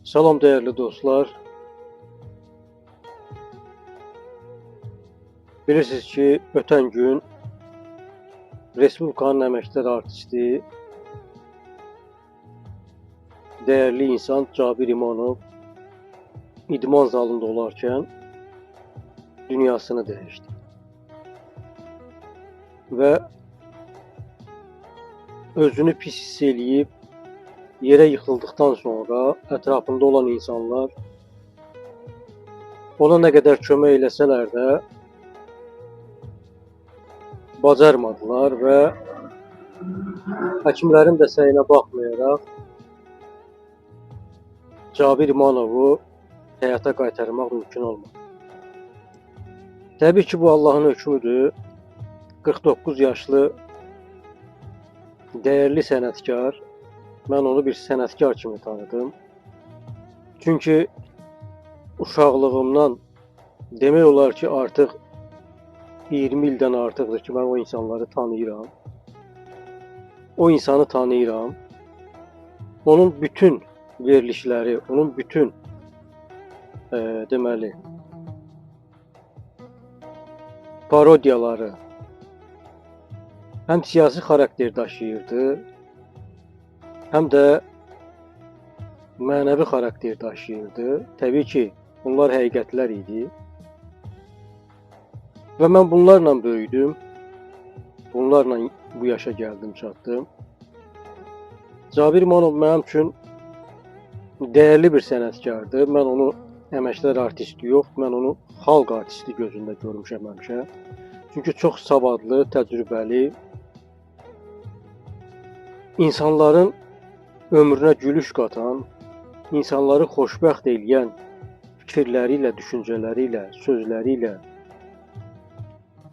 Salam değerli dostlar. Bilirsiniz ki ötən gün Respublikanın əməkdar artisti, değerli insan Cabir İmanov idman zalında olarkən dünyasını dəyişdi. Və özünü pis hiss eləyib yerə yıxıldıqdan sonra ətrafında olan insanlar ona nə qədər kömək eləsələr də bacarmadılar və həkimlərin də səyinə baxmayaraq Cabir İmanovu həyata qaytarmaq mümkün olmadı. Təbii ki, bu Allahın hökmüdür. 49 yaşlı değerli sənətkar, mən onu bir sənətkar kimi tanıdım. Çünki uşaqlığımdan demək olar ki, artıq 20 ildən artıqdır ki, mən o insanları tanıyıram. O insanı tanıyıram. Onun bütün verilişləri, onun bütün deməli parodiyaları həm siyasi xarakter daşıyırdı, həm də mənəvi xarakter daşıyırdı. Təbii ki, bunlar həqiqətlər idi. Və mən bunlarla böyüdüm. Bunlarla bu yaşa gəldim, çatdım. Cabir İmanov mənim üçün değerli bir sənətkardır. Mən onu əməkdar artisti yox, mən onu xalq artisti gözündə görmüşəm həmişə. Çünki çox savadlı, təcrübəli, insanların ömrünə gülüş qatan, insanları xoşbəxt eləyən fikirləri ilə, düşüncələri ilə, sözləri ilə,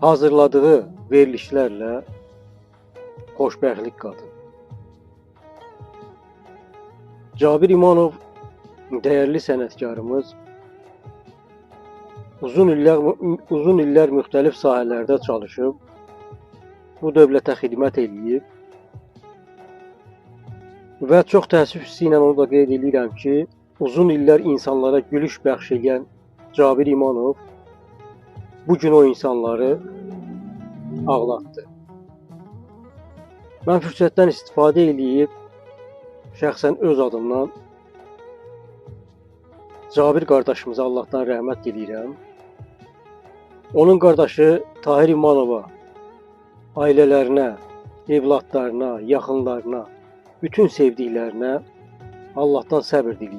hazırladığı verilişlərlə xoşbəxtlik qatır. Cabir İmanov değerli sənətkarımız uzun illər müxtəlif sahələrdə çalışıb, bu dövlətə xidmət eləyib və çox təəssüf hissi ilə onu da qeyd edirəm ki, uzun illər insanlara gülüş bəxş edən Cabir İmanov bugün o insanları ağlatdı. Mən fürsətdən istifadə eləyib şəxsən öz adımdan Cabir qardaşımıza Allahdan rəhmət diləyirəm. Onun qardaşı Tahir İmanova, ailələrinə, evlatlarına, yaxınlarına, bütün sevdiklərinə Allahdan səbir diləyirəm.